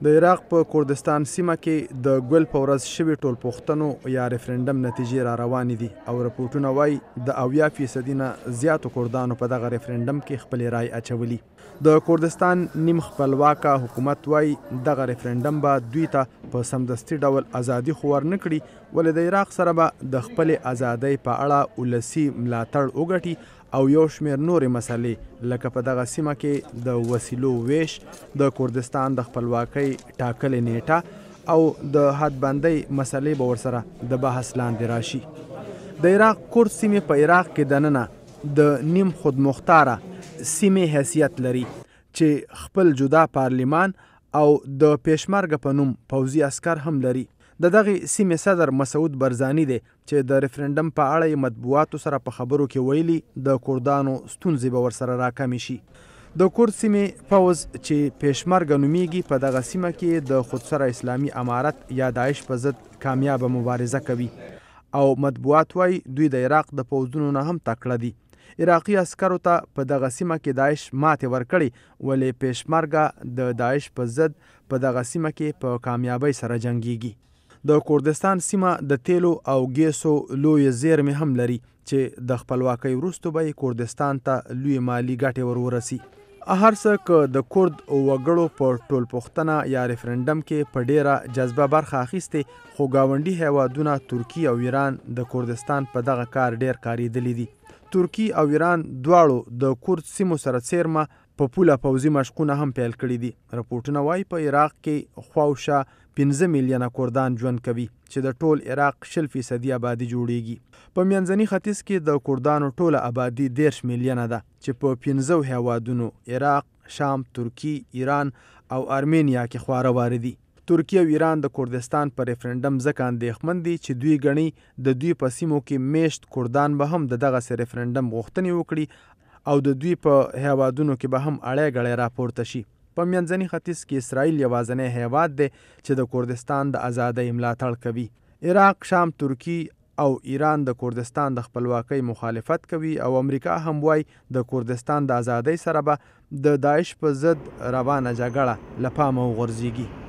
د عراق په کردستان سیمه کې د ګل په ورځ شوي ټولپوښتنو یا ریفرنډم نتیجې را روانې دي او رپورټونه وایي د 80% نه زیاتو کردانو په دغه ریفرنډم کې خپلې رای اچولي. د کردستان نیم خپلواکه حکومت وایي دغه ریفرنډم به دوی ته په سمدستي ډول ازادي خو ورنه کړي، ولې د عراق سره به د خپلې ازادۍ په اړه ولسي ملاتړ وګټي او یو شمېر نورې مسلې لکه په دغه سیمه کې د وسیلو ویش، د کردستان د خپلواکۍ ټاکلې نیټه او د حدبندۍ مسلې به ورسره د بحث لاندې راشي. د عراق کرد سیمې په عراق کې دننه د نیم خودمختاره سیمې حیثیت لري چې خپل جدا پارلیمان او د پیشمرګه په نوم پوځي عسکر هم لري. د دغې سیمې صدر مسعود برزاني دی چې د ریفرنډم په اړه یې مطبوعاتو سره په خبرو کې ویلي د کردانو ستونزې به ورسره راکمې شي. د کرد سیمې پوځ چې پیشمرګه نومیږي په دغه سیمه کې د خودسره اسلامي امارت یا داعش په ضد کامیابه مبارزه کوي او مطبوعات وایي دوی د عراق د پوځونو نه هم تکړه دي. عراقي عسکرو ته په دغه سیمه کې داعش ماتې ورکړې، ولې پیشمرګه د داعش په ضد په دغه سیمه کې په کامیابۍ سره جنګیږي. د کردستان سیمه د تیلو او ګیسو لوی زیرمې هم لري چې د خپلواکۍ وروسته به کردستان ته لوی مالی ګټې ورورسي. هر څه که د کرد وګړو په ټولپوښتنه یا ریفرنډم کې په ډیره جذبه برخه اخیستې، خو ګاونډي هیوادونه ترکی او ایران د کردستان په دغه کار ډیر کاریدلی دي. ترکی او ایران دواړو د کرد سیمو سره څیرمه په پوله پوځي مشقونه هم پیل کړي دي. رپورټونه وایي په عراق کې خواوشا 15 میلیونه کردان ژوند کوي چې د ټول عراق 0% آبادي جوړیږي. په منځني ختیځ کې د کردانو ټوله آبادي 13 میلیونه ده چې په 15 هیوادونو عراق، شام، ترکی، ایران او ارمینیا کې خواره واره دي. ترکی او ایران د کردستان په ریفرنډم ځکه اندېښمن دي چې دوی ګڼي د دوی په سیمو کې میشت کردان به هم د دغسې ریفرنډم غوښتنې وکړي او د دوی په هیوادونو کې به هم اړی ګړی راپورته شي. په منځني ختیځ کې اسرائیل یوازینی هیواد دی چې د کردستان د ازادۍ ملاتړ کوي. عراق، شام، ترکی او ایران د کردستان د خپلواکۍ مخالفت کوي او امریکا هم وایي د کردستان د ازادۍ سره به د داعش په ضد روانه جګړه له پامه وغورځېږي.